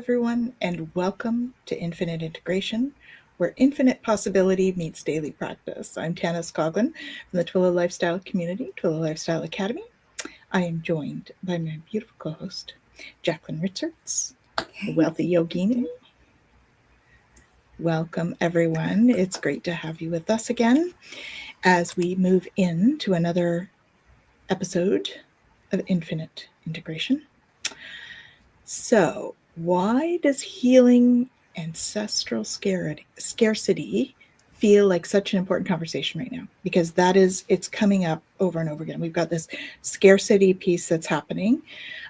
everyone, and welcome to Infinite Integration, where infinite possibility meets daily practice. I'm Tanys Coughlan from the Twillo Lifestyle Community, Twillo Lifestyle Academy. I am joined by my beautiful co-host, Jacqueline Richards, a wealthy yogini. Welcome, everyone. It's great to have you with us again as we move into another episode of Infinite Integration. So, why does healing ancestral scarcity feel like such an important conversation right now? Because it's coming up over and over again. We've got this scarcity piece that's happening.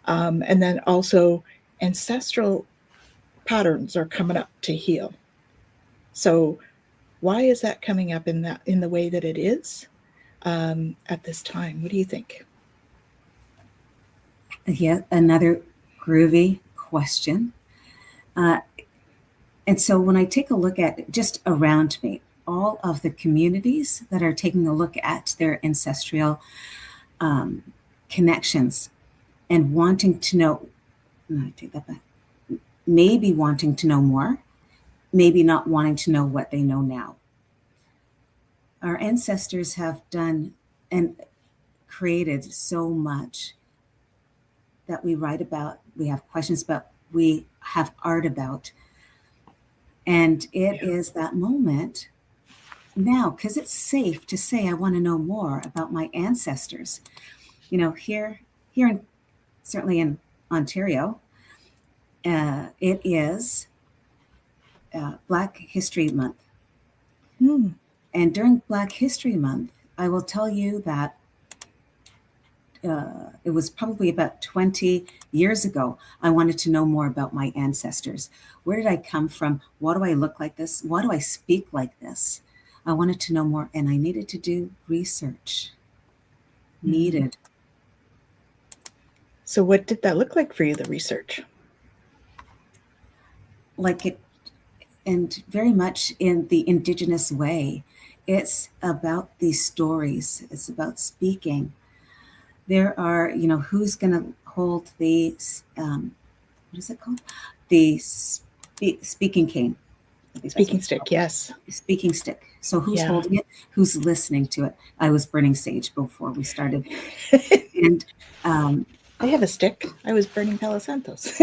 And then also ancestral patterns are coming up to heal. So why is that coming up in the way that it is at this time? What do you think? Yeah, another groovy question. And so when I take a look at just around me, all of the communities that are taking a look at their ancestral connections and wanting to know, I take that back, maybe wanting to know more, maybe not wanting to know what they know now. Our ancestors have done and created so much that we write about, we have questions about, we have art about. And it is that moment now, because it's safe to say, I want to know more about my ancestors. You know, here in, certainly in Ontario, it is Black History Month. And during Black History Month, I will tell you that it was probably about 20 years ago, I wanted to know more about my ancestors. Where did I come from? Why do I look like this? Why do I speak like this? I wanted to know more, and I needed to do research. Needed. So what did that look like for you, the research? Like it, and very much in the Indigenous way. It's about these stories. It's about speaking. There are, who's going to hold the, what is it called? The speaking cane. Speaking stick, yes. Speaking stick. So who's holding it? Who's listening to it? I was burning sage before we started. And I have a stick. I was burning Palo Santos.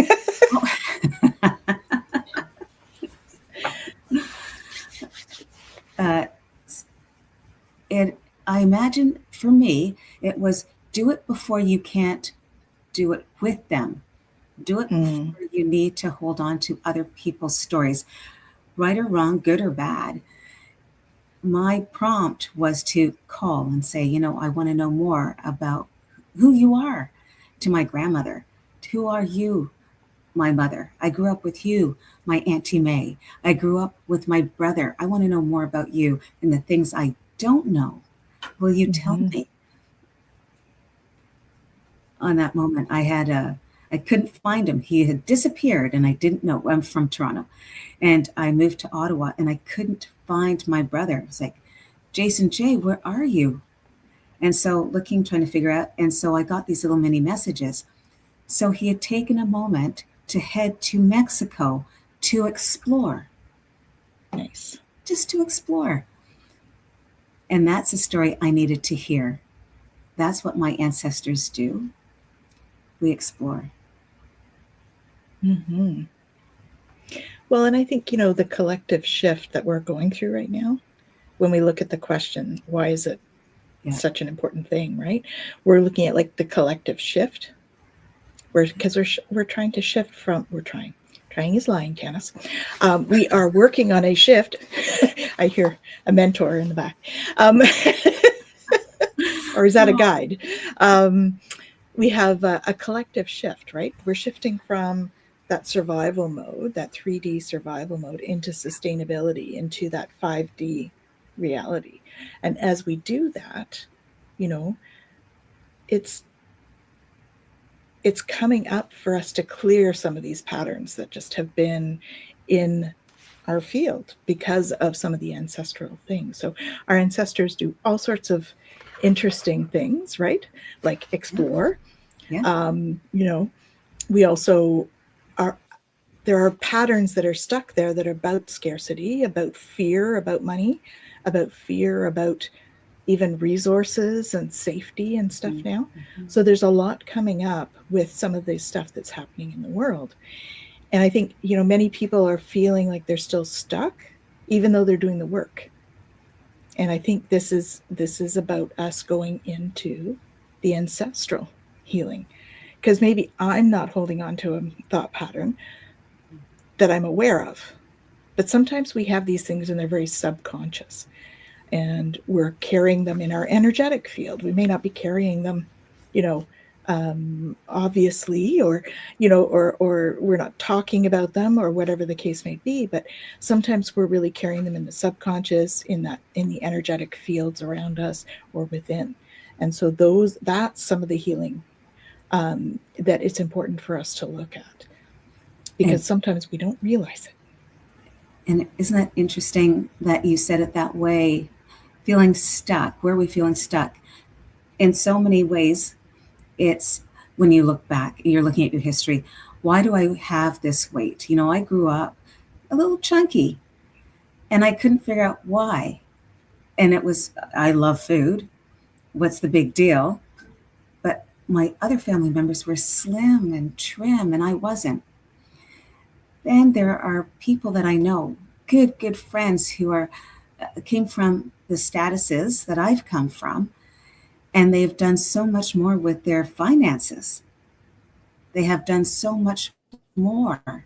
I imagine for me, it was do it before you can't do it with them. Do it before you need to hold on to other people's stories, right or wrong, good or bad. My prompt was to call and say, I want to know more about who you are, to my grandmother. Who are you, my mother? I grew up with you, my Auntie May. I grew up with my brother. I want to know more about you and the things I don't know. Will you tell me? On that moment, I couldn't find him. He had disappeared and I didn't know. I'm from Toronto. And I moved to Ottawa and I couldn't find my brother. It's like, Jason J., where are you? And so trying to figure out. And so I got these little mini messages. So he had taken a moment to head to Mexico to explore. Nice. Just to explore. And that's a story I needed to hear. That's what my ancestors do. We explore. Well, and I think, the collective shift that we're going through right now, when we look at the question, why is it such an important thing, right? We're looking at like the collective shift. Because we're trying to shift from, trying is lying, Tanys. We are working on a shift. I hear a mentor in the back. Or is that a guide? We have a collective shift, right? We're shifting from that survival mode, that 3D survival mode, into sustainability, into that 5D reality. And as we do that, it's coming up for us to clear some of these patterns that just have been in our field because of some of the ancestral things. So our ancestors do all sorts of interesting things, right? Like explore. We also are there are patterns that are stuck there that are about scarcity, about fear, about money, about fear, about even resources and safety and stuff now. Mm-hmm. So there's a lot coming up with some of this stuff that's happening in the world. And I think, many people are feeling like they're still stuck, even though they're doing the work. And I think this is about us going into the ancestral healing. Because maybe I'm not holding on to a thought pattern that I'm aware of. But sometimes we have these things and they're very subconscious. And we're carrying them in our energetic field. We may not be carrying them, obviously, or we're not talking about them, or whatever the case may be. But sometimes we're really carrying them in the subconscious, in the energetic fields around us or within. And so that's some of the healing that it's important for us to look at, because sometimes we don't realize it. And isn't that interesting that you said it that way? Feeling stuck. Where are we feeling stuck? In so many ways, it's when you look back, you're looking at your history. Why do I have this weight? I grew up a little chunky and I couldn't figure out why. And it was, I love food. What's the big deal? But my other family members were slim and trim and I wasn't. Then there are people that I know, good friends who came from the statuses that I've come from, and they've done so much more with their finances. They have done so much more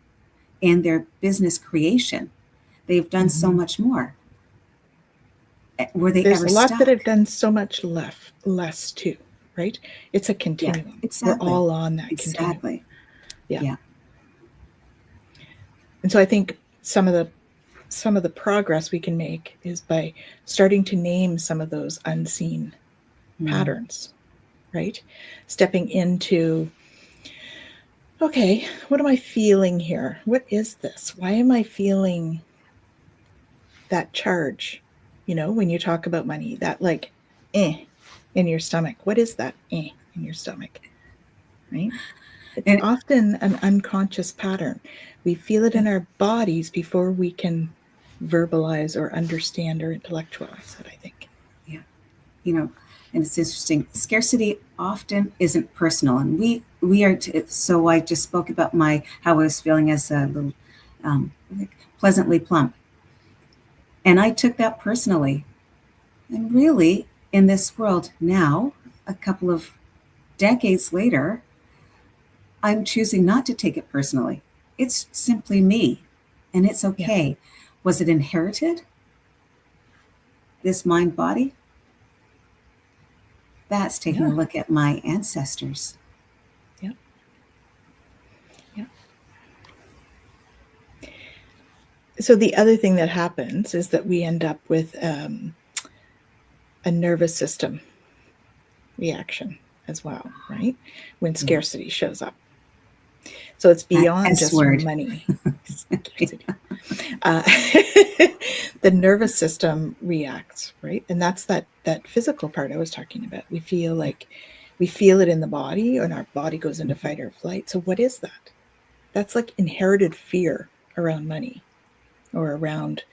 in their business creation. They've done so much more. Were they There's ever a lot stuck? that have done so much less too, right? It's a continuum. Yeah, exactly. We're all on that exactly. continuum. Yeah. And so I think some of the progress we can make is by starting to name some of those unseen patterns, right? Stepping into, okay, what am I feeling here? What is this? Why am I feeling that charge? When you talk about money, that like, in your stomach. What is that in your stomach? Right? It's often an unconscious pattern. We feel it in our bodies before we can verbalize or understand or intellectualize it, I think. Yeah. And it's interesting. Scarcity often isn't personal. And we are, so I just spoke about how I was feeling as a little pleasantly plump. And I took that personally. And really, in this world now, a couple of decades later, I'm choosing not to take it personally. It's simply me, and it's okay. Yeah. Was it inherited? This mind body? That's taking a look at my ancestors. Yeah. Yeah. So the other thing that happens is that we end up with a nervous system reaction as well, right? When scarcity shows up. So it's beyond just money. The nervous system reacts, right? And that's that physical part I was talking about. We feel it in the body, and our body goes into fight or flight. So what is that? That's like inherited fear around money, or around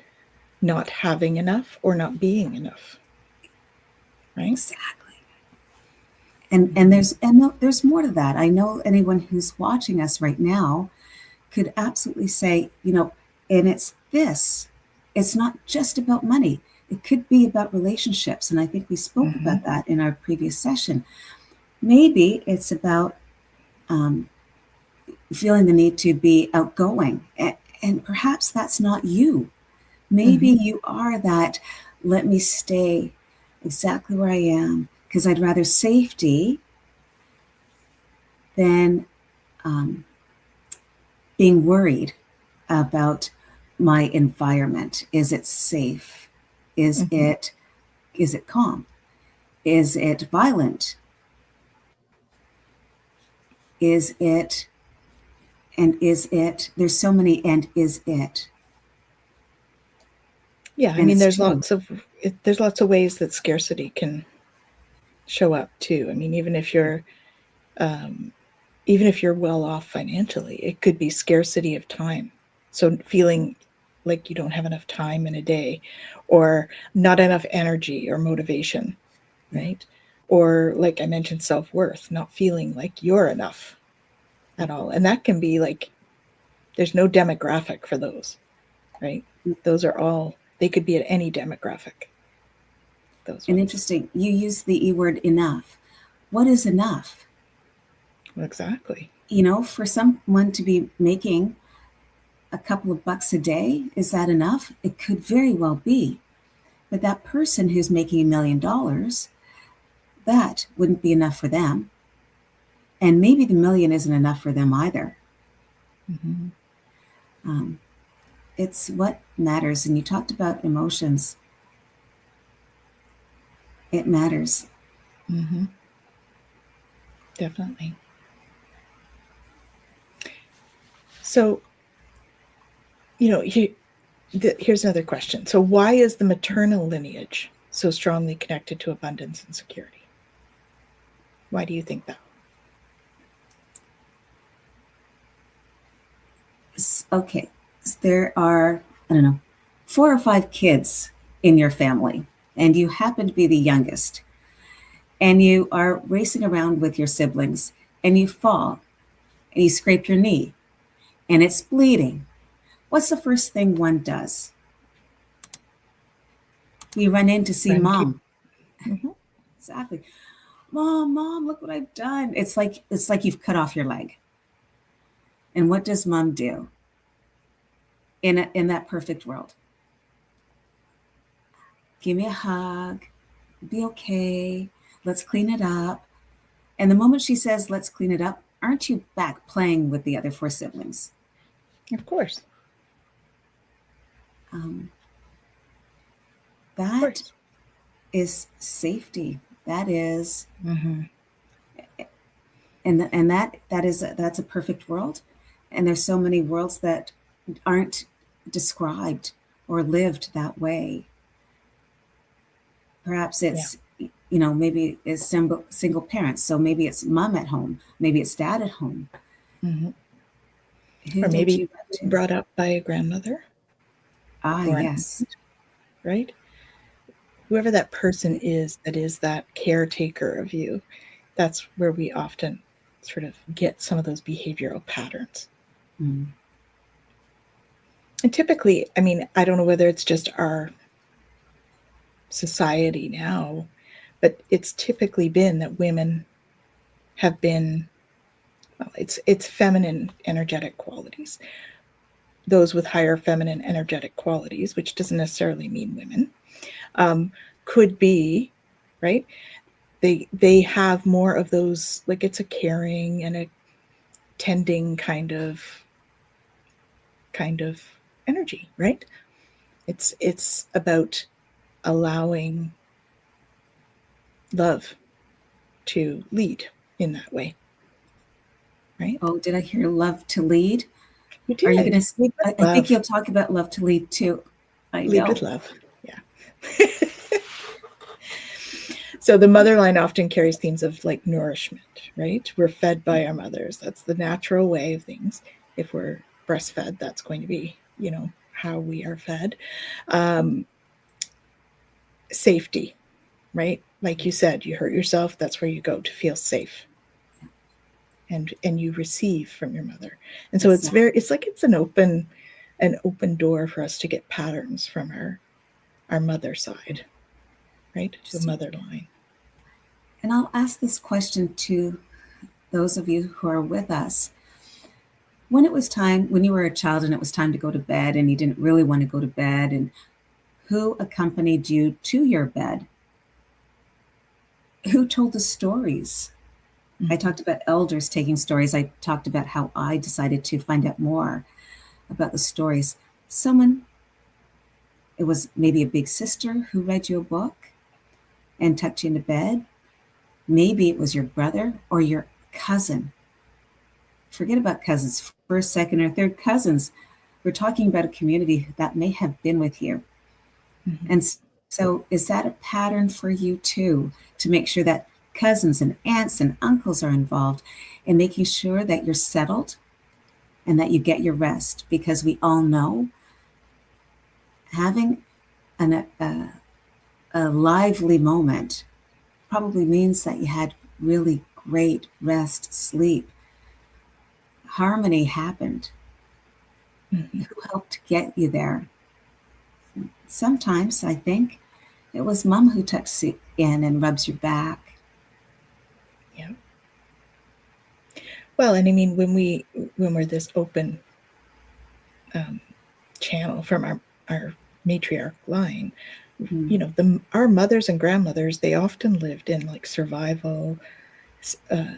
not having enough or not being enough. Right? Exactly. And there's more to that. I know anyone who's watching us right now could absolutely say, and it's this. It's not just about money. It could be about relationships. And I think we spoke about that in our previous session. Maybe it's about feeling the need to be outgoing. And perhaps that's not you. Maybe you are that, let me stay exactly where I am, because I'd rather safety than being worried about my environment. Is it safe? Is it calm? Is it violent? Is it, there's so many, and is it? Yeah, I mean, there's lots of ways that scarcity can show up too. I mean, even if you're even if you're well off financially, it could be scarcity of time. So feeling like you don't have enough time in a day, or not enough energy or motivation, Yeah. right? Or like I mentioned, self-worth, not feeling like you're enough at all. And that can be like, there's no demographic for those, right? Those are all, they could be at any demographic. Those And ones. interesting, you use the E word enough. What is enough? Exactly. You know, for someone to be making a couple of bucks a day, is that enough? It could very well be. But that person who's making $1 million, that wouldn't be enough for them. And maybe the million isn't enough for them either. Mm-hmm. Um, it's what matters. And you talked about emotions. It matters. Mm-hmm. Definitely. So, here's another question. So, why is the maternal lineage so strongly connected to abundance and security? Why do you think that? Okay. There are, I don't know, 4 or 5 kids in your family, and you happen to be the youngest, and you are racing around with your siblings, and you fall, and you scrape your knee, and it's bleeding. What's the first thing one does? You run in to see Run, keep. mom. Mm-hmm. Exactly. Mom, look what I've done. It's like you've cut off your leg. And what does mom do in that perfect world? Give me a hug. Be okay. Let's clean it up. And the moment she says, let's clean it up, aren't you back playing with the other 4 siblings? Of course. Um, Of that course. is safety. That is, Mm-hmm. and that's a perfect world. And there's so many worlds that aren't described or lived that way. Perhaps Yeah. it's, maybe it's single parents. So maybe it's mom at home, maybe it's dad at home. Mm-hmm. Who Or did maybe you run to? brought up by a grandmother Ah, or an yes. aunt, right? Whoever that person is that is that caretaker of you, that's where we often sort of get some of those behavioral patterns. Mm. And typically, I mean, I don't know whether it's just our society now, but it's typically been that women have been, well, it's feminine energetic qualities. Those with higher feminine energetic qualities, which doesn't necessarily mean women, um, could be, right? They have more of those, like it's a caring and a tending kind of energy, right? It's about allowing love to lead in that way, right? Oh, did I hear love to lead? You Are you going did to? lead with I think love. you'll talk about love to lead too. I Lead with know. love. Yeah. So the mother line often carries themes of like nourishment, right? We're fed by our mothers. That's the natural way of things. If we're breastfed, that's going to be, how we are fed. Um, Safety, right? Like you said, you hurt yourself, that's where you go to feel safe. And you receive from your mother. And so Exactly. it's like it's an open door for us to get patterns from our mother side, right? The Interesting. mother line. And I'll ask this question to those of you who are with us. When you were a child and it was time to go to bed and you didn't really want to go to bed, and who accompanied you to your bed? Who told the stories? I Mm-hmm. talked about elders taking stories. I talked about how I decided to find out more about the stories. It was maybe a big sister who read you a book and tucked you into bed. Maybe it was your brother or your cousin. Forget about cousins, first, second, or third cousins. We're talking about a community that may have been with you. Mm-hmm. And so, is that a pattern for you too, to make sure that cousins and aunts and uncles are involved? and making sure that you're settled and that you get your rest, because we all know having a lively moment probably means that you had really great rest, sleep. Harmony happened. Mm-hmm. Who helped get you there? Sometimes I think it was mom who tucks you in and rubs your back. Yeah. Well, and I mean, when we're this open channel from our matriarch line, Mm-hmm. you know, our mothers and grandmothers, they often lived in like survival,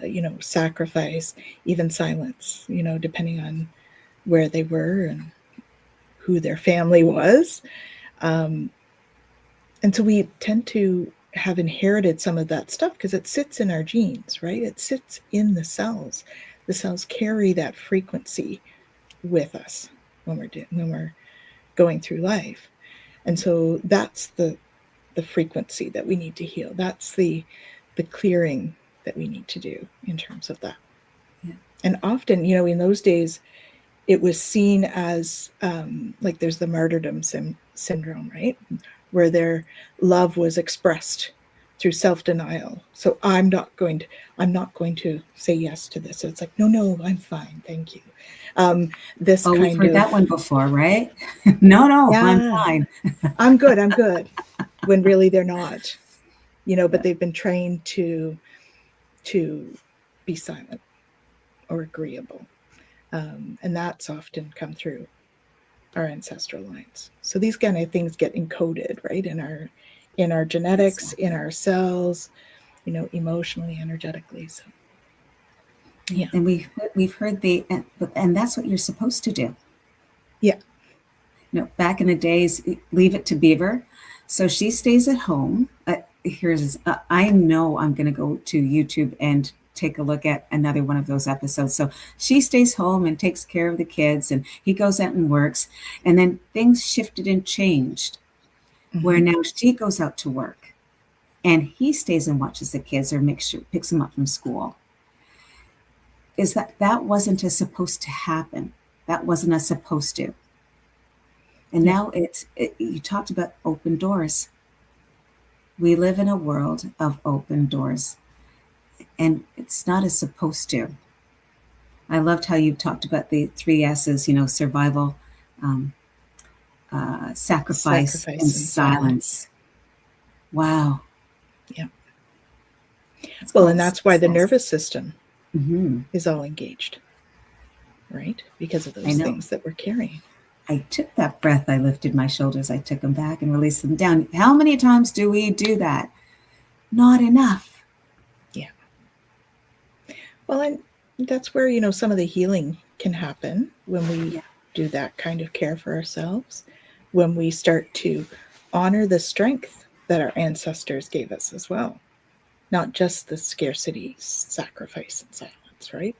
you know, sacrifice, even silence, you know, depending on where they were and who their family was. Um, and so we tend to have inherited some of that stuff because it sits in our genes, right? It sits in the cells. The cells carry that frequency with us when we're going through life. And so that's the frequency that we need to heal. That's the clearing that we need to do in terms of that. Yeah. And often, you know, in those days, it was seen as like there's the martyrdom syndrome, right? Where their love was expressed through self-denial. So I'm not going to say yes to this. So it's like, no, I'm fine, thank you. This Oh, we've kind heard that of, one before, right? No, I'm yeah, fine. I'm good, when really they're not, you know, but Yeah. they've been trained to be silent or agreeable, and that's often come through our ancestral lines. So these kind of things get encoded, right, in our genetics, in Exactly. our cells, you know, emotionally, energetically. So Yeah. yeah, And we've heard and that's what you're supposed to do. yeah, Back in the days, leave it to Beaver. So she stays at home. I know I'm going to go to YouTube and take a look at another one of those episodes. So she stays home and takes care of the kids, and he goes out and works. And then things shifted and changed, where mm-hmm. now she goes out to work, and he stays and watches the kids or picks them up from school. Is that wasn't as supposed to happen? That wasn't as supposed to. And Yeah, now you talked about open doors. We live in a world of open doors, and it's not as supposed to. I loved how you talked about the three S's, survival, um, sacrifice, and sacrifice and silence. silence. Wow. Yeah. It's Well, and called that's why the success. nervous system Hmm. is all engaged, right? Because of I those know. things that we're carrying. I took that breath. I lifted my shoulders. I took them back and released them down. How many times do we do that? Not enough. Yeah. Well, and that's where, you know, some of the healing can happen when we Yeah. do that kind of care for ourselves, when we start to honor the strength that our ancestors gave us as well, not just the scarcity, sacrifice, and silence, right?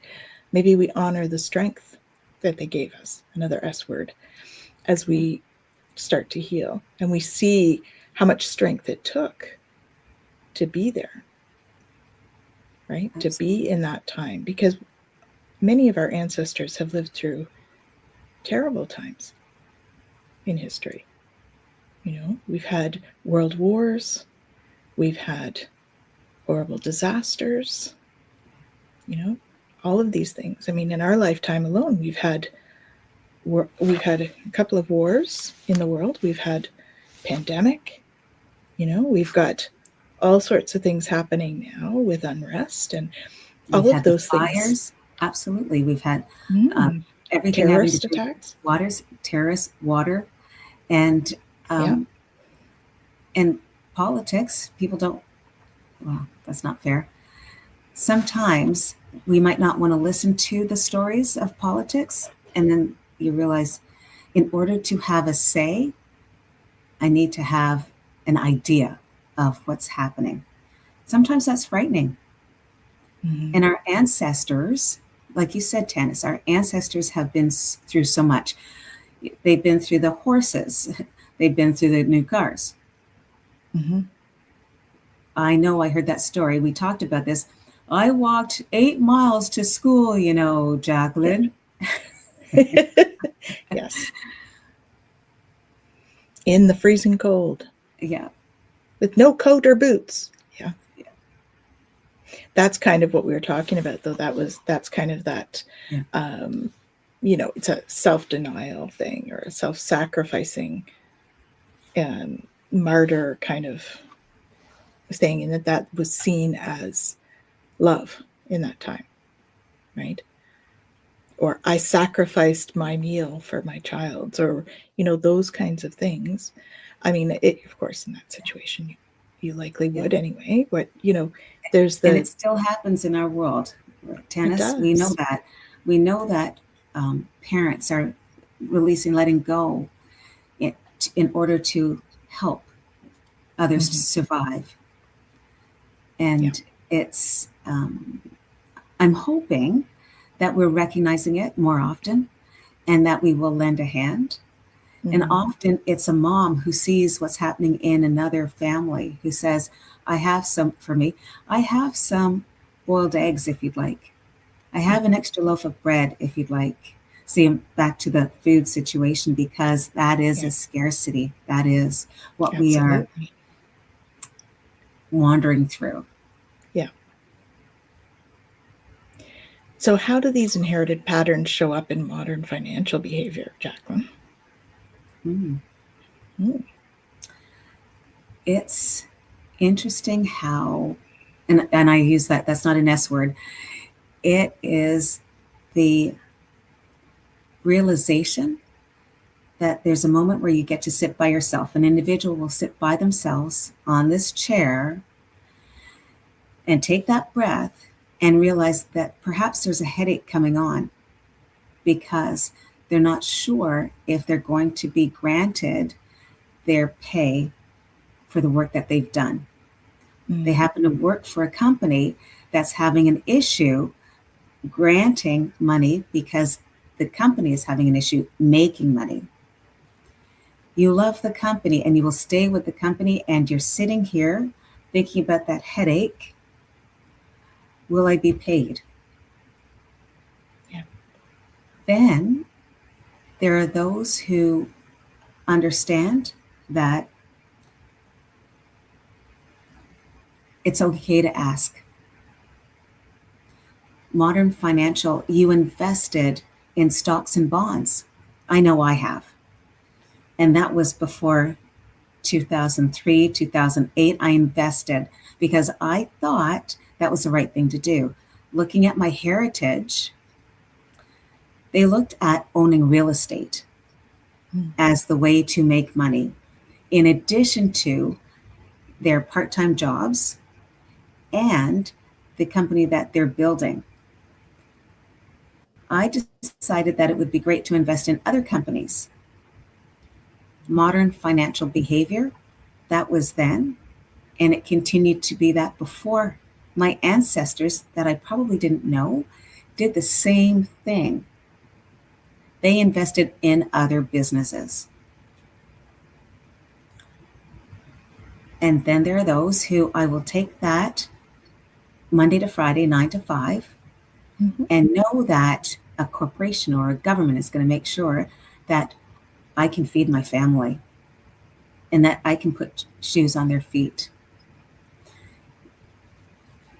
Maybe we honor the strength that they gave us, another S word, as Yeah. we start to heal and we see how much strength it took to be there, right? To be Absolutely. in that time, because many of our ancestors have lived through terrible times in history. You know, we've had world wars, we've had horrible disasters, you know, all of these things. I mean, in our lifetime alone, we've had a couple of wars in the world. We've had pandemic, you know, we've got all sorts of things happening now with unrest and We've all of had the those things. fires. Absolutely. We've had uh, Mm, everything having to terrorist do with attacks. waters, terrorists, water, and Yeah. um, and politics. People don't. Well, that's not fair. Sometimes we might not want to listen to the stories of politics, and then you realize, in order to have a say, I need to have an idea of what's happening. Sometimes that's frightening. Mm-hmm. And our ancestors, like you said, Tanys, our ancestors have been through so much. They've been through the horses, they've been through the new cars. Mm-hmm. I know I heard that story. We talked about this. I walked 8 miles to school, Jacqueline. Yes. In the freezing cold Yeah. with no coat or boots. Yeah. Yeah. That's kind of what we were talking about, though. That's kind of that, Yeah. it's a self-denial thing or a self-sacrificing martyr kind of thing, and that was seen as love in that time, right? Or I sacrificed my meal for my child's, or those kinds of things. I mean, of course, in that situation, you likely Yeah. would anyway. But there's And the it still happens in our world, it Tanys. We know does. that. We know that parents are letting go in, in order to help others to Mm-hmm. survive. Yeah. And I'm hoping that we're recognizing it more often and that we will lend a hand. And Mm-hmm. often it's a mom who sees what's happening in another family who says, I have some boiled eggs if you'd like. I have an extra loaf of bread if you'd like. See, back to the food situation, because that is Yeah. a scarcity. That is what we are Absolutely. wandering through. Yeah. So, how do these inherited patterns show up in modern financial behavior, Jacqueline? Mm. Mm. It's interesting how, and I use that's not an S word, it is the realization that there's a moment where you get to sit by yourself. An individual will sit by themselves on this chair and take that breath and realize that perhaps there's a headache coming on because they're not sure if they're going to be granted their pay for the work that they've done. They Mm. happen to work for a company that's having an issue granting money because the company is having an issue making money. You love the company and you will stay with the company, and you're sitting here thinking about that headache. Will I be paid? Yeah. Then there are those who understand that it's okay to ask. Modern financial, you invested in stocks and bonds. I know I have. And that was before 2003, 2008. I invested because I thought that was the right thing to do. Looking at my heritage, they looked at owning real estate Mm. as the way to make money, in addition to their part time jobs and the company that they're building. I decided that it would be great to invest in other companies. Modern financial behavior, that was then, and it continued to be that before. My ancestors, that I probably didn't know, did the same thing. They invested in other businesses. And then there are those who I will take that Monday to Friday, 9 to 5, Mm-hmm. and know that a corporation or a government is going to make sure that I can feed my family and that I can put shoes on their feet.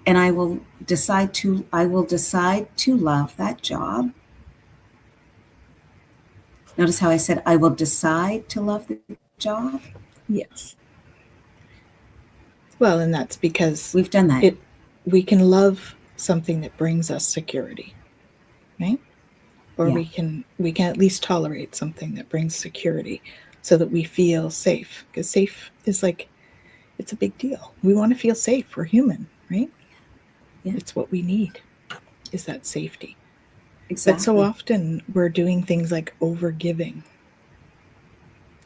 And I will decide to love that job. Notice how I said I will decide to love the job. Yes. Well, and that's because We've done that. it we can love something that brings us security, right? Or Yeah. we can at least tolerate something that brings security so that we feel safe, because safe is like, it's a big deal. We want to feel safe. We're human, right? Yeah. It's what we need, is that safety. But so Exactly. often we're doing things like over giving,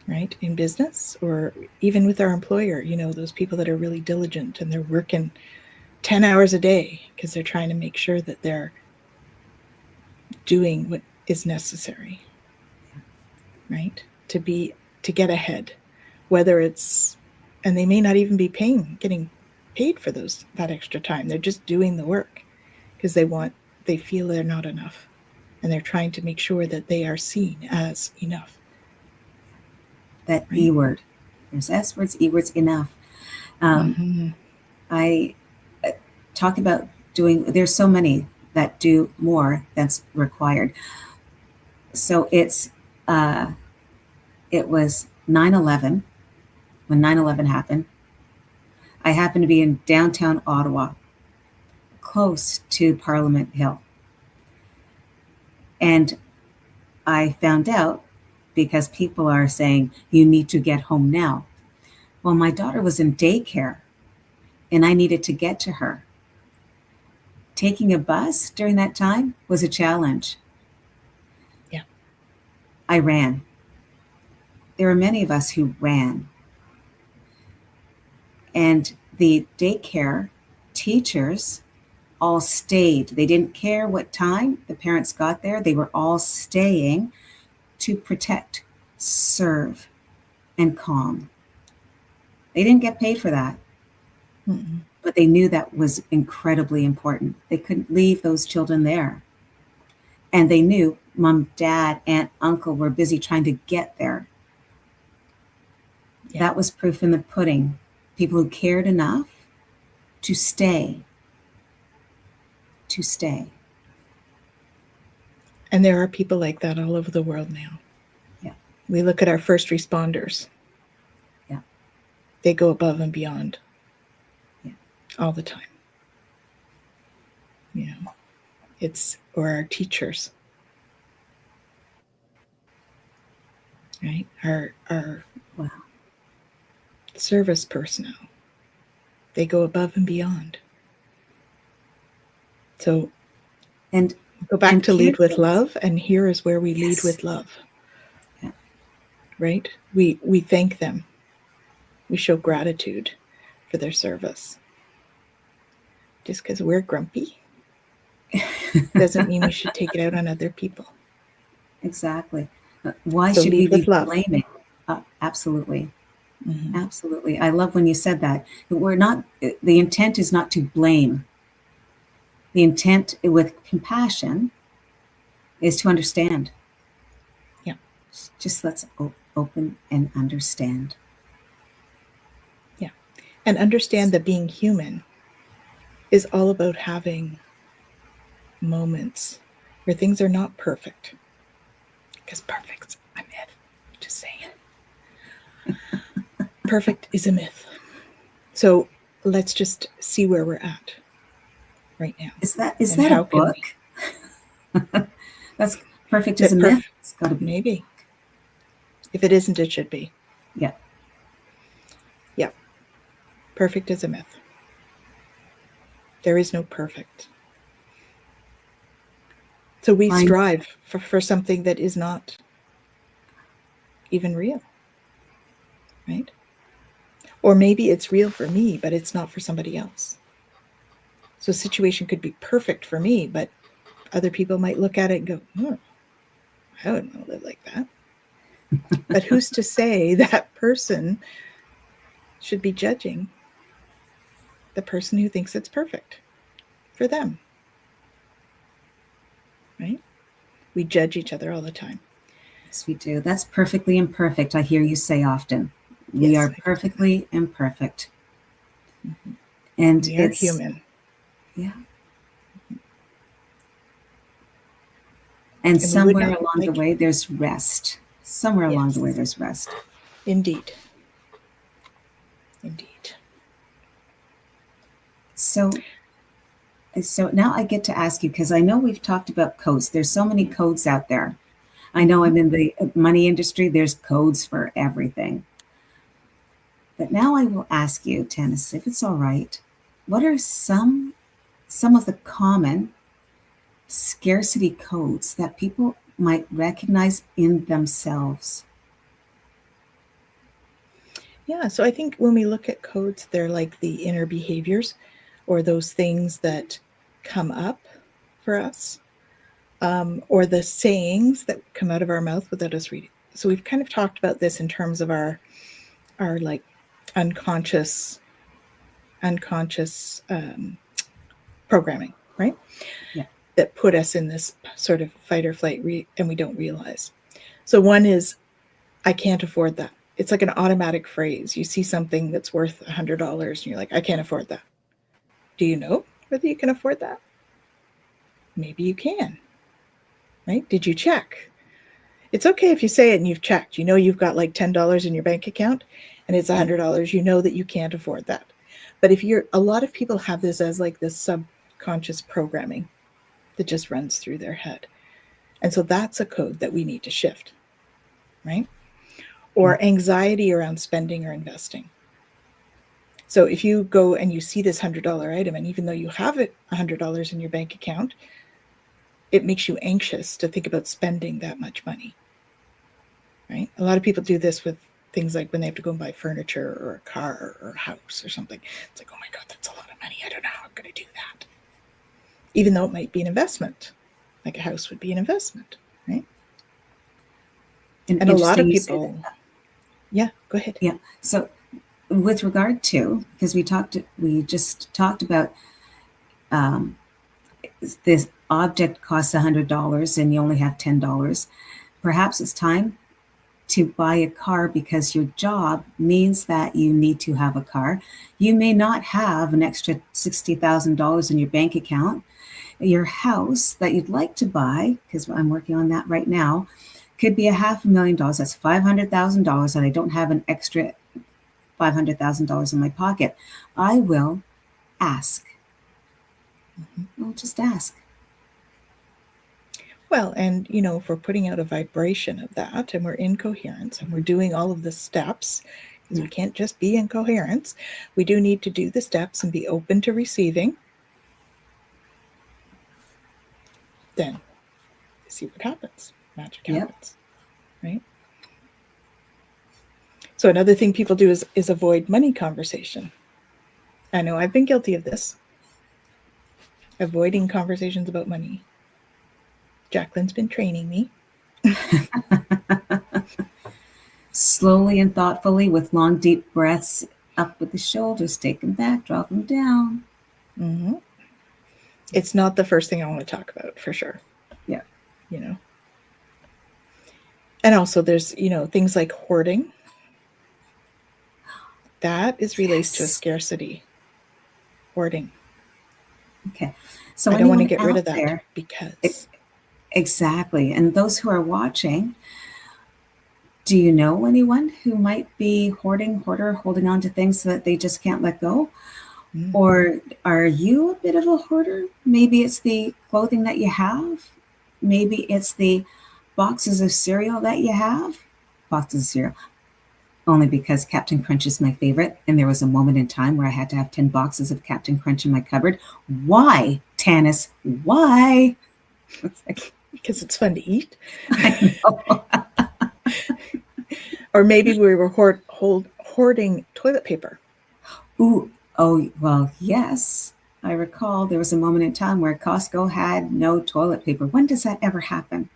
right? In business or even with our employer, those people that are really diligent and they're working 10 hours a day because they're trying to make sure that they're doing what is necessary, right? To get ahead, whether it's, and they may not even be getting paid for that extra time. They're just doing the work because they feel they're not enough, and they're trying to make sure that they are seen as enough. That Right? E word. There's S words, E words, enough. Mm-hmm. I talk about there's so many that do more that's required. So it was 9/11, when 9/11 happened. I happened to be in downtown Ottawa, close to Parliament Hill. And I found out, because people are saying, you need to get home now. Well, my daughter was in daycare and I needed to get to her. Taking a bus during that time was a challenge. Yeah. I ran. There were many of us who ran. And the daycare teachers all stayed. They didn't care what time the parents got there. They were all staying to protect, serve, and calm. They didn't get paid for that, but they knew that was incredibly important. They couldn't leave those children there. And they knew mom, dad, aunt, uncle were busy trying to get there. Yeah. That was proof in the pudding. People who cared enough to stay. To stay. And there are people like that all over the world now. Yeah. We look at our first responders. Yeah. They go above and beyond. Yeah. All the time. You know, or our teachers. Right? Our Wow. service personnel. They go above and beyond. So, and go back and to lead with love, and here is where we lead with love. Yeah. Right? We thank them. We show gratitude for their service. Just because we're grumpy doesn't mean we should take it out on other people. Exactly. Why should we be blaming? Absolutely. Mm-hmm. Absolutely. I love when you said that. The intent is not to blame. The intent with compassion is to understand. Yeah. Just let's open and understand. Yeah. And understand that being human is all about having moments where things are not perfect. Because perfect's a myth. Just saying. Perfect is a myth. So let's just see where we're at right now. Is that a book? That's perfect as a myth. It's got to be. Maybe. If it isn't, it should be. Yeah. Yeah. Perfect is a myth. There is no perfect. So we strive for something that is not even real. Right? Or maybe it's real for me, but it's not for somebody else. So a situation could be perfect for me, but other people might look at it and go, I wouldn't want to live like that. But who's to say that person should be judging the person who thinks it's perfect for them? Right? We judge each other all the time. Yes, we do. That's perfectly imperfect, I hear you say often. We are perfectly imperfect. Mm-hmm. And we are human. Yeah. And somewhere along the way, there's rest. Somewhere along the way, there's rest. Indeed. Indeed. So now I get to ask you, because I know we've talked about codes. There's so many codes out there. I know I'm in the money industry. There's codes for everything. But now I will ask you, Tanys, if it's all right, what are some of the common scarcity codes that people might recognize in themselves? Yeah, so I think when we look at codes, they're like the inner behaviors or those things that come up for us, or the sayings that come out of our mouth without us reading. So we've kind of talked about this in terms of our like unconscious unconscious programming, right? Yeah. That put us in this sort of fight or flight and we don't realize. So one is, I can't afford that. It's like an automatic phrase. You see something that's worth $100 and you're like, I can't afford that. Do you know whether you can afford that? Maybe you can, right? Did you check? It's okay if you say it and you've checked. You know you've got like $10 in your bank account and it's $100. You know that you can't afford that. But if you're, a lot of people have this as like this subconscious programming that just runs through their head. And so that's a code that we need to shift, right? Or anxiety around spending or investing. So if you go and you see this $100 item, and even though you have it $100 in your bank account, it makes you anxious to think about spending that much money, right? A lot of people do this with things like when they have to go and buy furniture or a car or a house or something. It's like, oh my God, that's a lot of money. I don't know how I'm going to do that. Even though it might be an investment, like a house would be an investment, right? And a lot of people, yeah, go ahead. Yeah. So with regard to, because we just talked about this object costs $100 and you only have $10. Perhaps it's time to buy a car because your job means that you need to have a car. You may not have an extra $60,000 in your bank account. Your house that you'd like to buy, because I'm working on that right now, could be $500,000. That's $500,000, and I don't have an extra $500,000 in my pocket. I will ask. I'll just ask. Well, and you know, if we're putting out a vibration of that and we're in coherence and we're doing all of the steps, because we can't just be in coherence, we do need to do the steps and be open to receiving. Then see what happens. Magic happens, right? So another thing people do is avoid money conversation. I know I've been guilty of this. Avoiding conversations about money. Jacqueline's been training me. Slowly and thoughtfully, with long, deep breaths, up with the shoulders, take them back, drop them down. Mm-hmm. It's not the first thing I want to talk about, for sure. Yeah. You know. And also there's, you know, things like hoarding. That is related to a scarcity. Hoarding. Okay. So I don't want to get rid of that because... Exactly. And those who are watching, do you know anyone who might be hoarding, holding on to things so that they just can't let go? Mm. Or are you a bit of a hoarder? Maybe it's the clothing that you have. Maybe it's the boxes of cereal that you have. Boxes of cereal. Only because Captain Crunch is my favorite. And there was a moment in time where I had to have 10 boxes of Captain Crunch in my cupboard. Why, Tanys? Why? Because it's fun to eat. I know. Or maybe we were hoarding toilet paper. Ooh, oh, well, yes. I recall there was a moment in time where Costco had no toilet paper. When does that ever happen?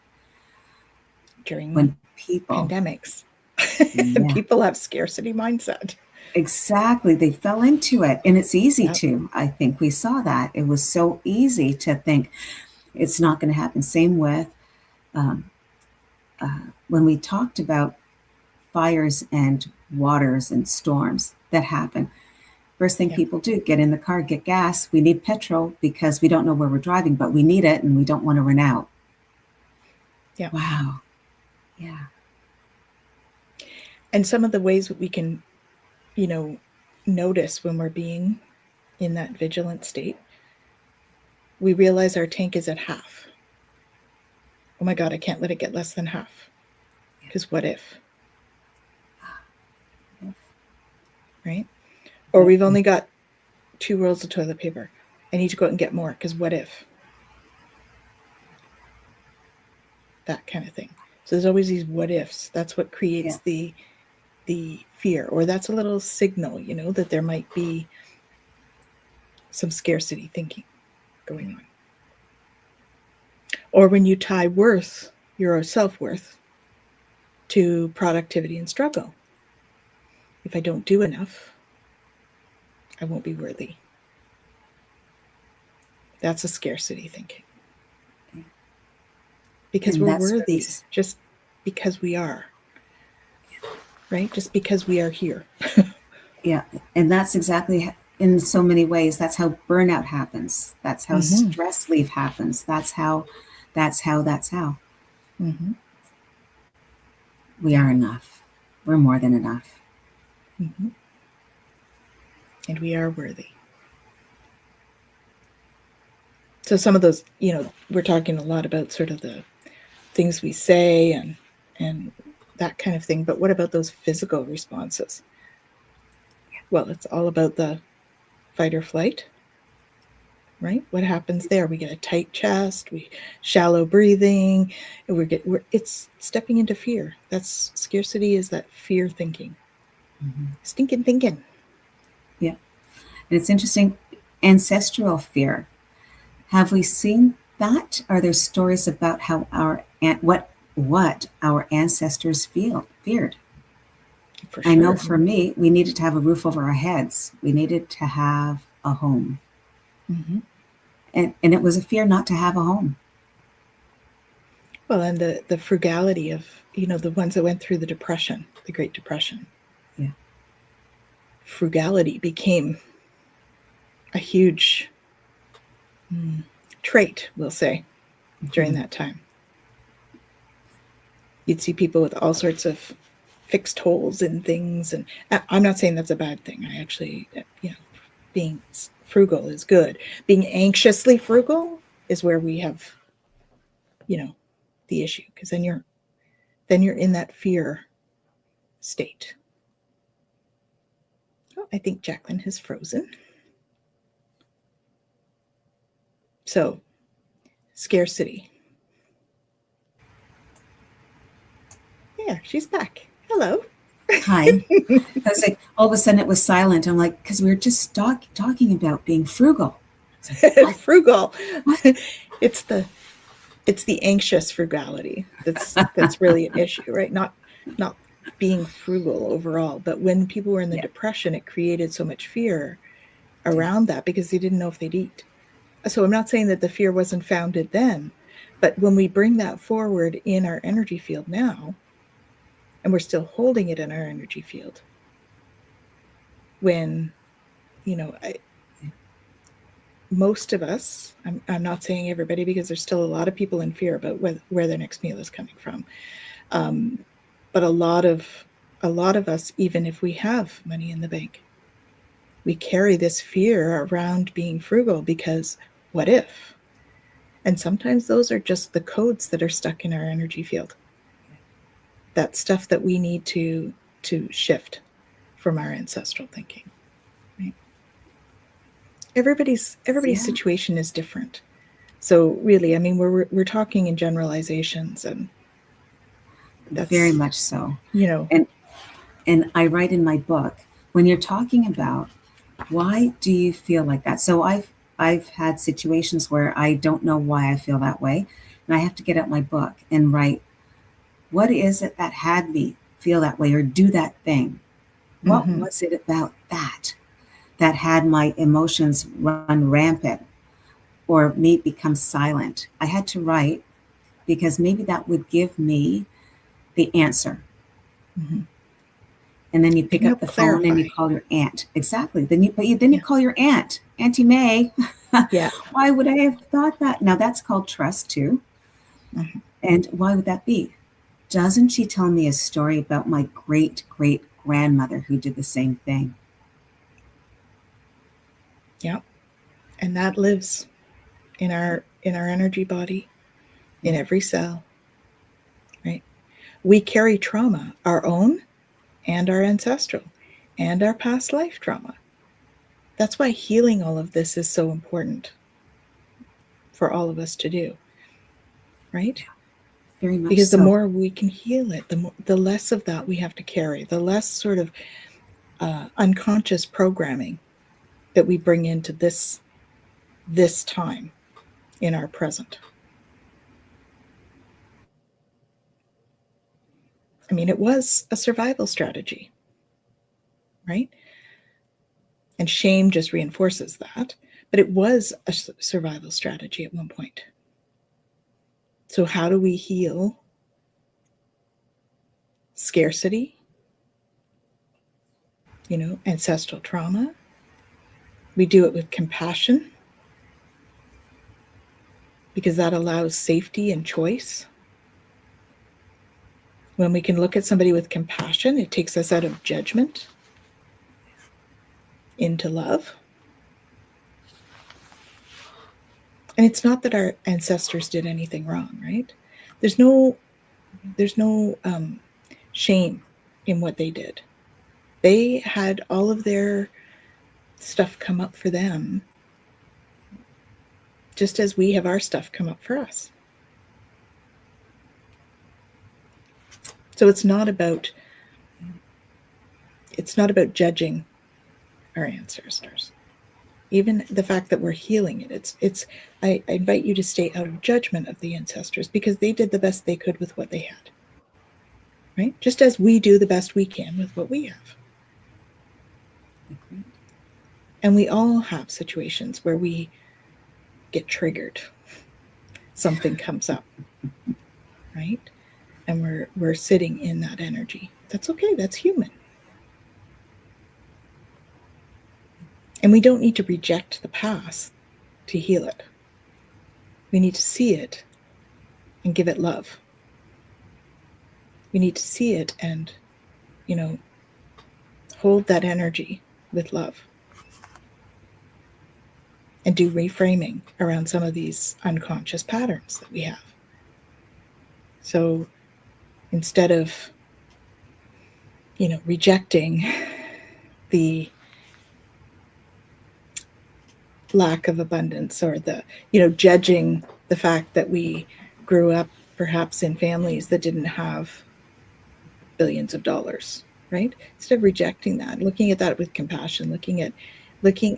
When people... pandemics. Yeah. People have scarcity mindset. Exactly. They fell into it. And it's easy to. I think we saw that. It was so easy to think it's not going to happen. Same with when we talked about fires and waters and storms that happen. First thing people do, get in the car, get gas. We need petrol because we don't know where we're driving, but we need it and we don't want to run out. Yeah. Wow. Yeah. And some of the ways that we can, you know, notice when we're being in that vigilant state, we realize our tank is at half. Oh my God, I can't let it get less than half. Because what if? Right? Or we've only got 2 rolls of toilet paper. I need to go out and get more because what if? That kind of thing. So there's always these what ifs. That's what creates the fear. Or that's a little signal, you know, that there might be some scarcity thinking going on. Or when you tie worth, your self-worth, to productivity and struggle. If I don't do enough, I won't be worthy. That's a scarcity thinking. Because And we're that's worthy really, just because we are, right? Just because we are here. yeah. And that's exactly, in so many ways, that's how burnout happens. That's how Mm-hmm. stress leave happens. That's how Mm-hmm. we Yeah. are enough. We're more than enough. Mm-hmm. And we are worthy. So some of those, we're talking a lot about sort of the things we say and that kind of thing. But what about those physical responses? Well, it's all about the fight or flight, right? What happens there? We get a tight chest, we shallow breathing, and it's stepping into fear. That's scarcity, is that fear thinking, Mm-hmm. stinking thinking. Yeah. And it's interesting, ancestral fear. Have we seen that? Are there stories about how what our ancestors feared? For I know sure. for me, we needed to have a roof over our heads. We needed to have a home. Mm-hmm. And it was a fear not to have a home. Well, and the frugality of the ones that went through the depression, the Great Depression. Yeah. Frugality became a huge trait, we'll say, during Mhm. that time. You'd see people with all sorts of fixed holes in things, and I'm not saying that's a bad thing. I actually, being frugal is good. Being anxiously frugal is where we have, you know, the issue, because then you're in that fear state. Oh, I think Jacqueline has frozen. So, scarcity. Yeah, she's back. Hello. Hi. I was like, all of a sudden it was silent. I'm like, because we were just talking about being frugal. I was like, what? Frugal. What? It's the anxious frugality that's really an issue, right? Not being frugal overall, but when people were in the Yeah. depression, it created so much fear Yeah. around that because they didn't know if they'd eat. So I'm not saying that the fear wasn't founded then, but when we bring that forward in our energy field now, and we're still holding it in our energy field, when most of us, I'm not saying everybody because there's still a lot of people in fear about where their next meal is coming from, um, but a lot of us, even if we have money in the bank, we carry this fear around being frugal because what if? And sometimes those are just the codes that are stuck in our energy field. That stuff that we need to shift from our ancestral thinking. Right? Everybody's Yeah. situation is different. So really, I mean, we're talking in generalizations, and Very that's much so. you know And and I write in my book, when you're talking about why do you feel like that? So I've had situations where I don't know why I feel that way. And I have to get out my book and write, what is it that had me feel that way or do that thing? What mm-hmm. was it about that had my emotions run rampant or me become silent? I had to write because maybe that would give me the answer. Mm-hmm. And then you It pick can up help the phone and clarify. you call your aunt. Exactly. Then you Yeah, call your aunt, Auntie May. yeah. Why would I have thought that? Now that's called trust too. Mm-hmm. And why would that be? Doesn't she tell me a story about my great great grandmother who did the same thing? Yeah, and that lives in our energy body, in Yeah. every cell, right? We carry trauma, our own and our ancestral and our past life trauma. That's why healing all of this is so important for all of us to do, right? Very much Because the so. more we can heal it, the less of that we have to carry, the less sort of unconscious programming that we bring into this time in our present. I mean, it was a survival strategy, right? And shame just reinforces that. But it was a survival strategy at one point. So how do we heal scarcity, ancestral trauma? We do it with compassion, because that allows safety and choice. When we can look at somebody with compassion, it takes us out of judgment into love. And it's not that our ancestors did anything wrong, right? There's no shame in what they did. They had all of their stuff come up for them, just as we have our stuff come up for us. So it's not about judging our ancestors. Even the fact that we're healing it, I invite you to stay out of judgment of the ancestors, because they did the best they could with what they had. Right? Just as we do the best we can with what we have. And we all have situations where we get triggered. Something comes up, right? And we're sitting in that energy. That's okay. That's human. And we don't need to reject the past to heal it. We need to see it and give it love. We need to see it and, hold that energy with love. And do reframing around some of these unconscious patterns that we have. So instead of, rejecting the lack of abundance, or the, judging the fact that we grew up perhaps in families that didn't have billions of dollars, right? Instead of rejecting that, looking at that with compassion, looking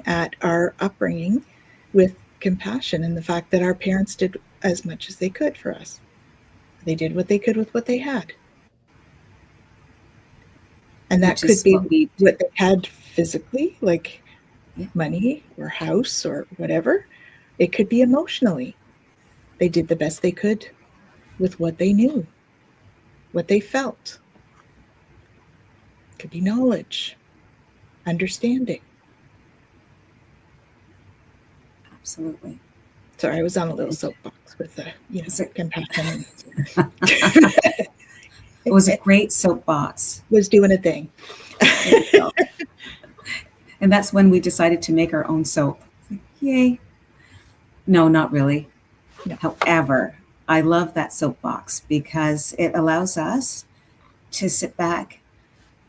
at our upbringing with compassion, and the fact that our parents did as much as they could for us. They did what they could with what they had. And that could be what they had physically, like money or house or whatever. It could be emotionally. They did the best they could with what they knew, what they felt. It could be knowledge, understanding. Absolutely. Sorry, I was on a little soapbox with the, compassion. It was a great soapbox. Was doing a thing. And that's when we decided to make our own soap. Yay. No, not really. No. However, I love that soapbox because it allows us to sit back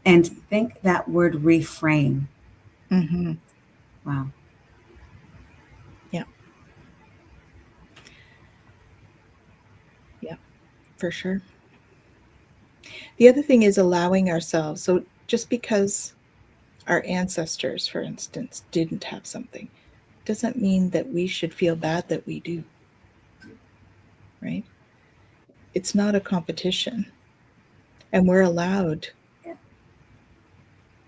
and think that word reframe. Mm-hmm. Wow. Yeah. Yeah, for sure. The other thing is allowing ourselves. So just because our ancestors, for instance, didn't have something, doesn't mean that we should feel bad that we do. Right? It's not a competition. And we're allowed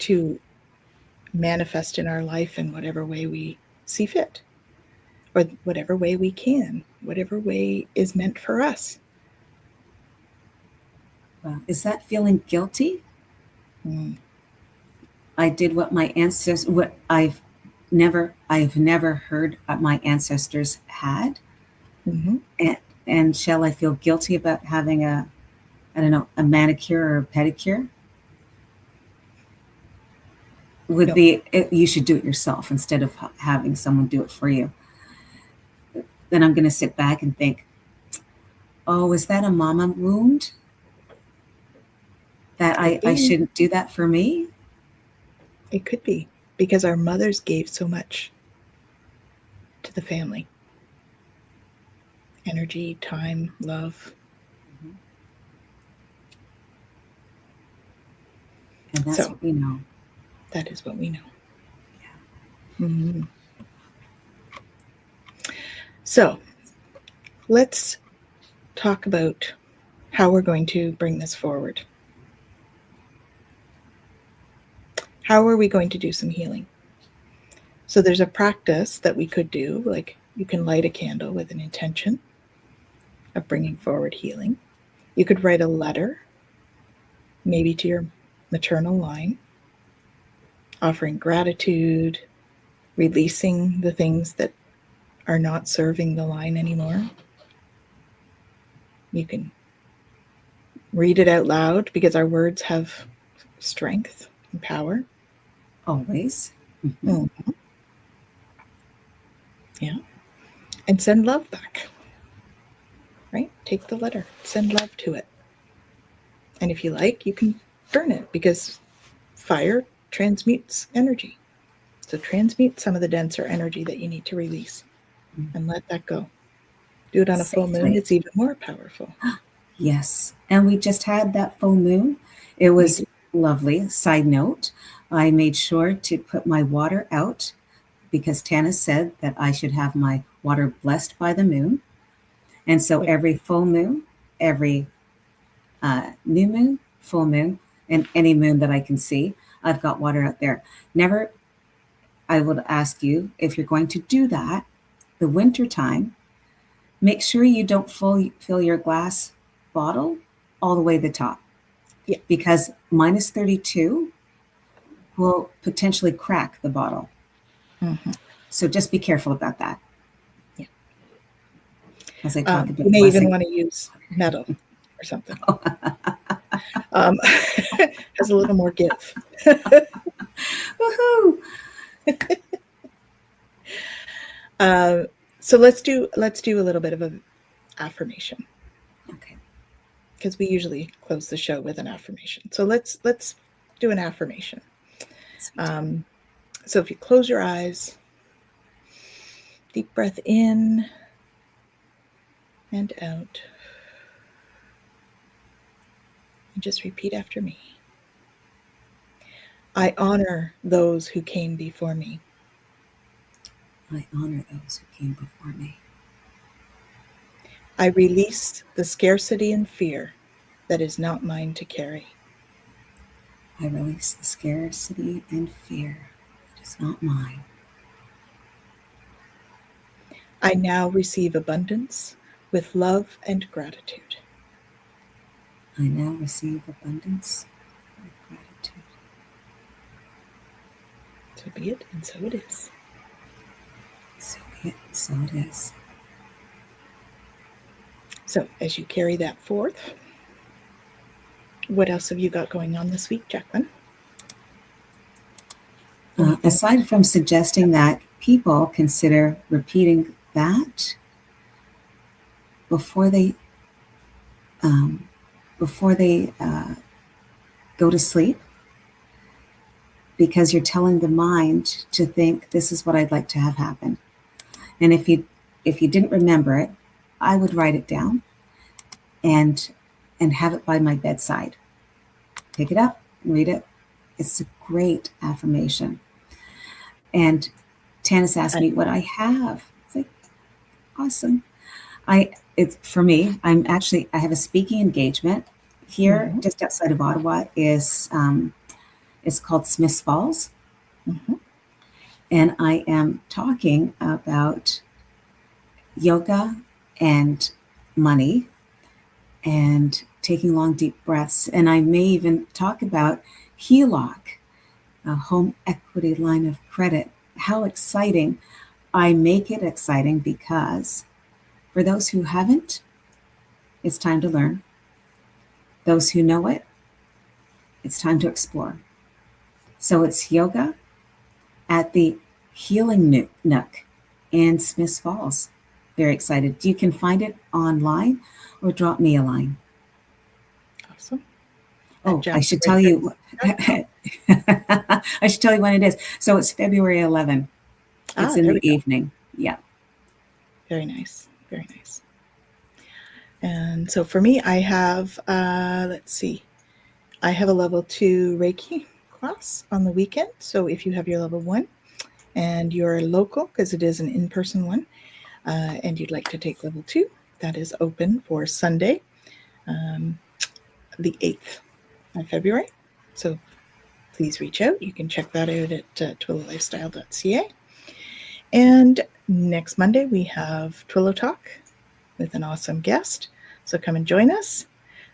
to manifest in our life in whatever way we see fit, or whatever way we can, whatever way is meant for us. Wow. Is that feeling guilty? I did what my ancestors, what I've never heard my ancestors had. Mm-hmm. And shall I feel guilty about having a manicure or a pedicure? You should do it yourself instead of having someone do it for you. Then I'm going to sit back and think, oh, is that a mama wound? That I shouldn't do that for me? It could be, because our mothers gave so much to the family. Energy, time, love. Mm-hmm. And that's what we know. That is what we know. Yeah. Mm-hmm. So let's talk about how we're going to bring this forward. How are we going to do some healing? So there's a practice that we could do, like you can light a candle with an intention of bringing forward healing. You could write a letter, maybe to your maternal line, offering gratitude, releasing the things that are not serving the line anymore. You can read it out loud because our words have strength and power. Always. Mm. Yeah. And send love back. Right? Take the letter, send love to it. And if you like, you can burn it because fire transmutes energy. So transmute some of the denser energy that you need to release and let that go. Do it on a full moon, it's even more powerful. Yes. And we just had that full moon. It was lovely. Side note, I made sure to put my water out because Tanys said that I should have my water blessed by the moon. And so every full moon, every new moon, full moon, and any moon that I can see, I've got water out there. Never, I would ask you, if you're going to do that, the winter time, make sure you don't fill your glass bottle all the way to the top. Yeah. Because minus 32 will potentially crack the bottle. Mm-hmm. So just be careful about that. Yeah. As I talk about you may even want to use metal or something. Has a little more give. Woohoo! So let's do a little bit of an affirmation. Okay. Because we usually close the show with an affirmation. So let's do an affirmation. So if you close your eyes, deep breath in and out. And just repeat after me. I honor those who came before me. I honor those who came before me. I release the scarcity and fear that is not mine to carry. I release the scarcity and fear that is not mine. I now receive abundance with love and gratitude. I now receive abundance with gratitude. So be it, and so it is. So be it, so it is. So as you carry that forth, what else have you got going on this week, Jacqueline? Aside from suggesting that people consider repeating that before they go to sleep, because you're telling the mind to think, this is what I'd like to have happen. And if you didn't remember it, I would write it down and have it by my bedside. Pick it up and read it. It's a great affirmation. And Tanys asked me what I have. It's like, awesome. It's for me, I have a speaking engagement here just outside of Ottawa. It's called Smiths Falls. Mm-hmm. And I am talking about yoga and money and taking long, deep breaths. And I may even talk about HELOC, a home equity line of credit. How exciting. I make it exciting because for those who haven't, it's time to learn. Those who know it, it's time to explore. So it's yoga at the Healing Nook in Smiths Falls. Very excited. You can find it online or drop me a line. Awesome. Oh, I should tell you. I should tell you when it is. So it's February 11th. It's in the evening. Yeah. Very nice. Very nice. And so for me, I have, let's see, I have a level 2 Reiki class on the weekend. So if you have your level 1 and you're local, because it is an in-person one, and you'd like to take level 2, that is open for Sunday, the 8th of February. So please reach out. You can check that out at twillylifestyle.ca. And next Monday, we have Twillo Talk with an awesome guest. So come and join us.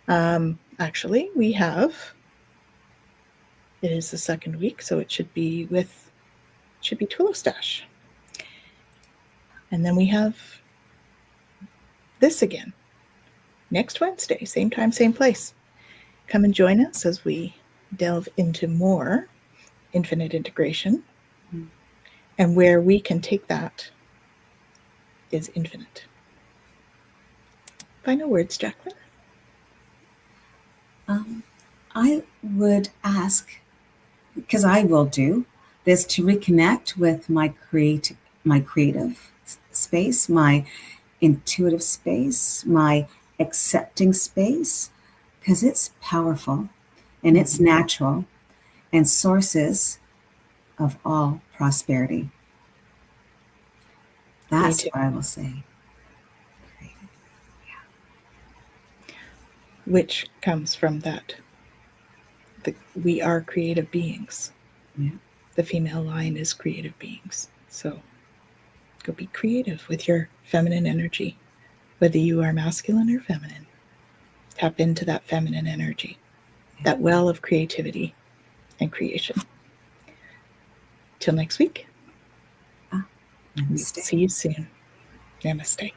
Actually, it is the second week, so it should be Twillo Stash. And then we have this again next Wednesday, same time, same place. Come and join us as we delve into more infinite integration. And where we can take that is infinite. Final words, Jacqueline? I would ask, because I will do this, to reconnect with my creative space, my intuitive space, my accepting space, because it's powerful and it's natural and sources of all prosperity. That's what I will say. Which comes from that. We are creative beings. Yeah. The female line is creative beings. So go be creative with your feminine energy, whether you are masculine or feminine. Tap into that feminine energy, that well of creativity and creation. Till next week. Namaste. See you soon. Namaste.